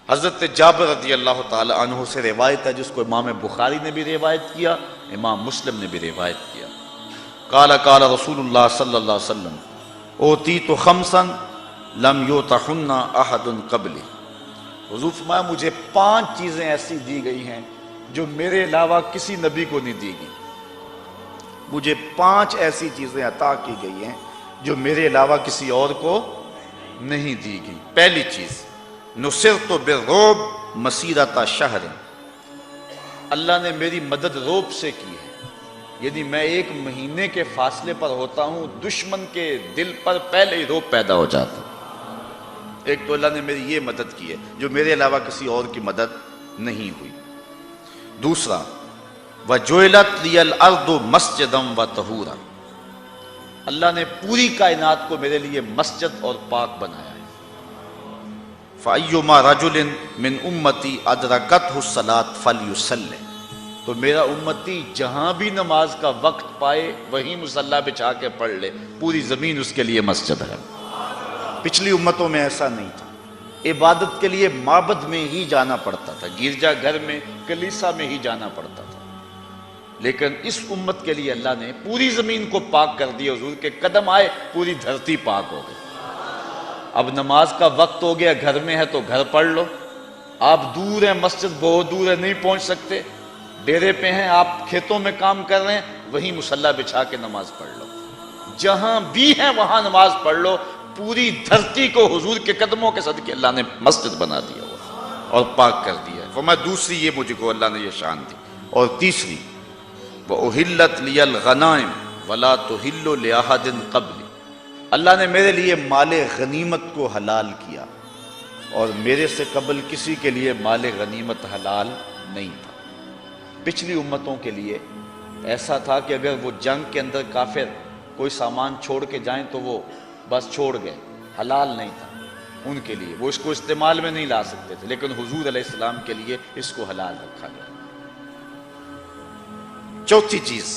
حضرت جابر رضی اللہ تعالی عنہ سے روایت ہے جس کو امام بخاری نے بھی روایت کیا، امام مسلم نے بھی روایت کیا۔ قال قال رسول اللہ صلی اللہ علیہ وسلم اوتیت خمسا لم یوتہن احد قبلی۔ حضور فرمایا مجھے 5 چیزیں ایسی دی گئی ہیں جو میرے علاوہ کسی نبی کو نہیں دی گئی۔ مجھے 5 ایسی چیزیں عطا کی گئی ہیں جو میرے علاوہ کسی اور کو نہیں دی گئی۔ پہلی چیز نصرت بالرعب مسیرۃ شہر، اللہ نے میری مدد رعب سے کی ہے، یعنی میں 1 مہینے کے فاصلے پر ہوتا ہوں، دشمن کے دل پر پہلے ہی رعب پیدا ہو جاتا ہے۔ ایک تو اللہ نے میری یہ مدد کی ہے جو میرے علاوہ کسی اور کی مدد نہیں ہوئی۔ دوسرا وَجُعِلَتْ لِيَ الْأَرْضُ مَسْجِدًا وَطَهُورًا، اللہ نے پوری کائنات کو میرے لیے مسجد اور پاک بنایا ہے۔ فَأَيُّمَا رَجُلٍ مِّنْ أُمَّتِي أَدْرَكَتْهُ الصَّلَاةُ فَلْيُصَلِّ، تو میرا امتی جہاں بھی نماز کا وقت پائے وہیں مصلی بچھا کے پڑھ لے، پوری زمین اس کے لیے مسجد ہے۔ پچھلی امتوں میں ایسا نہیں تھا، عبادت کے لیے معبد میں ہی جانا پڑتا تھا، گرجا گھر میں کلیسا میں ہی جانا پڑتا تھا، لیکن اس امت کے لیے اللہ نے پوری زمین کو پاک کر دیا۔ حضور کے قدم آئے پوری دھرتی پاک ہو گئی۔ اب نماز کا وقت ہو گیا، گھر میں ہے تو گھر پڑھ لو، آپ دور ہیں، مسجد بہت دور ہے، نہیں پہنچ سکتے، ڈیرے پہ ہیں، آپ کھیتوں میں کام کر رہے ہیں، وہیں مصلی بچھا کے نماز پڑھ لو، جہاں بھی ہیں وہاں نماز پڑھ لو۔ پوری دھرتی کو حضور کے قدموں کے صدقے اللہ نے مسجد بنا دیا ہوا اور پاک کر دیا ہے۔ فرمایا دوسری یہ مجھ کو اللہ نے یہ شان دی۔ اور تیسری وَأُحِلَّتْ لِيَ الْغَنَائِمُ وَلَا تُحِلُّ لِأَحَدٍ قَبْلِي، اللہ نے میرے لیے مال غنیمت کو حلال کیا اور میرے سے قبل کسی کے لیے مال غنیمت حلال نہیں تھا۔ پچھلی امتوں کے لیے ایسا تھا کہ اگر وہ جنگ کے اندر کافر کوئی سامان چھوڑ کے جائیں تو وہ بس چھوڑ گئے، حلال نہیں تھا ان کے لیے، وہ اس کو استعمال میں نہیں لا سکتے تھے، لیکن حضور علیہ السلام کے لیے اس کو حلال رکھا گیا۔ چوتھی چیز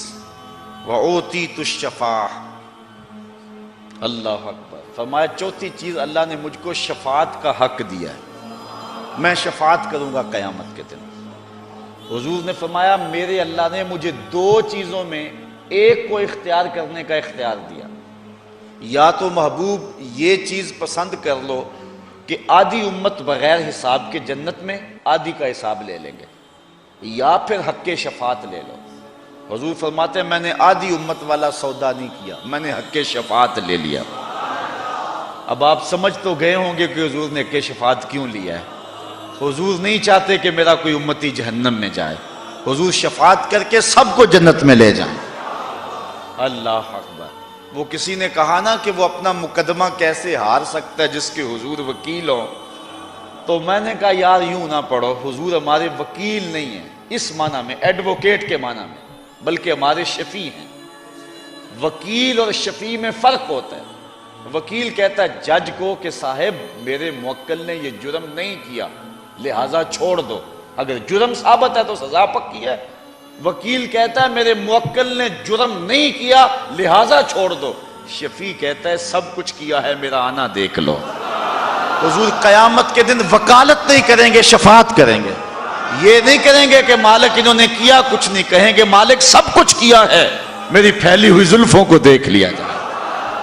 وَأُوتِيتُ الشَّفَاعَةَ، اللہ اکبر، فرمایا چوتھی چیز اللہ نے مجھ کو شفاعت کا حق دیا ہے، میں شفاعت کروں گا قیامت کے دن۔ حضور نے فرمایا میرے اللہ نے مجھے 2 چیزوں میں ایک کو اختیار کرنے کا اختیار دیا، یا تو محبوب یہ چیز پسند کر لو کہ آدھی امت بغیر حساب کے جنت میں، آدھی کا حساب لے لیں گے، یا پھر حق کے شفاعت لے لو۔ حضور فرماتے ہیں میں نے آدھی امت والا سودا نہیں کیا، میں نے حق کے شفاعت لے لیا۔ اب آپ سمجھ تو گئے ہوں گے کہ حضور نے حق کے شفاعت کیوں لیا ہے۔ حضور نہیں چاہتے کہ میرا کوئی امتی جہنم میں جائے، حضور شفاعت کر کے سب کو جنت میں لے جائیں۔ اللہ اکبر۔ وہ کسی نے کہا نا کہ وہ اپنا مقدمہ کیسے ہار سکتا ہے جس کے حضور وکیل ہوں، تو میں نے کہا یار یوں نہ پڑھو، حضور ہمارے وکیل نہیں ہیں اس معنی میں، ایڈوکیٹ کے معنی میں، بلکہ ہمارے شفیع ہیں۔ وکیل اور شفیع میں فرق ہوتا ہے۔ وکیل کہتا ہے جج کو کہ صاحب میرے موکل نے یہ جرم نہیں کیا لہٰذا چھوڑ دو، اگر جرم ثابت ہے تو سزا پکی ہے۔ وکیل کہتا ہے میرے موکل نے جرم نہیں کیا لہٰذا چھوڑ دو، شفیع کہتا ہے سب کچھ کیا ہے میرا آنا دیکھ لو۔ حضور قیامت کے دن وکالت نہیں کریں گے، شفاعت کریں گے۔ یہ نہیں کریں گے کہ مالک انہوں نے کیا کچھ نہیں، کہیں گے مالک سب کچھ کیا ہے، میری پھیلی ہوئی زلفوں کو دیکھ لیا جائے۔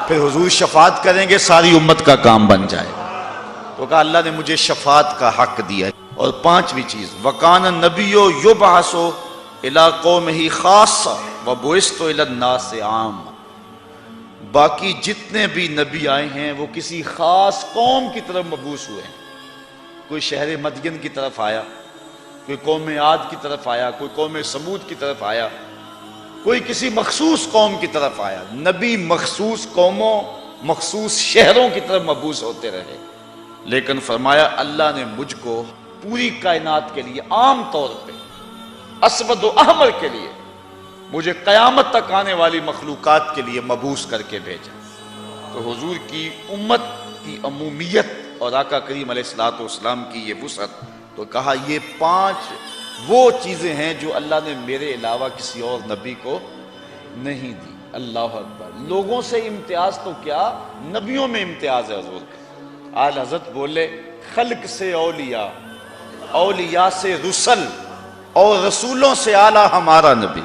پھر حضور شفاعت کریں گے، ساری امت کا کام بن جائے گا۔ تو کہا اللہ نے مجھے شفاعت کا حق دیا ہے۔ اور 5ویں چیز وَقَانَ النَّبِيُّ يُبْعَثُ إِلَىٰ قَوْمِهِ خَاصَّةً وَبُعِثْتُ إِلَى النَّاسِ عَامَّةً، باقی جتنے بھی نبی آئے ہیں وہ کسی خاص قوم کی طرف مبعوث ہوئے ہیں۔ کوئی شہر مدین کی طرف آیا، کوئی قوم عاد کی طرف آیا، کوئی قوم سمود کی طرف آیا، کوئی کسی مخصوص قوم کی طرف آیا۔ نبی مخصوص قوموں مخصوص شہروں کی طرف مبعوث ہوتے رہے، لیکن فرمایا اللہ نے مجھ کو پوری کائنات کے لیے عام طور پہ اسود و احمر کے لیے مجھے قیامت تک آنے والی مخلوقات کے لیے مبعوث کر کے بھیجا۔ تو حضور کی امت کی عمومیت اور آقا کریم علیہ الصلوۃ والسلام کی یہ وسعت، تو کہا یہ 5 وہ چیزیں ہیں جو اللہ نے میرے علاوہ کسی اور نبی کو نہیں دی۔ اللہ اکبر۔ لوگوں سے امتیاز تو کیا، نبیوں میں امتیاز ہے حضور کا۔ آل حضرت بولے خلق سے اولیاء اولیاء سے رسل اور رسولوں سے اعلیٰ ہمارا نبی.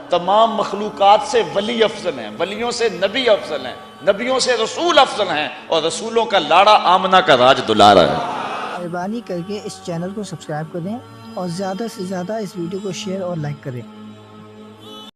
تمام مخلوقات سے ولی افضل ہیں، ولیوں سے نبی افضل ہیں، نبیوں سے رسول افضل ہیں، اور رسولوں کا لاڑا آمنہ کا راج دلارا ہے. مہربانی کر کے اس چینل کو سبسکرائب کر دیں اور زیادہ سے زیادہ اس ویڈیو کو شیئر اور لائک کریں.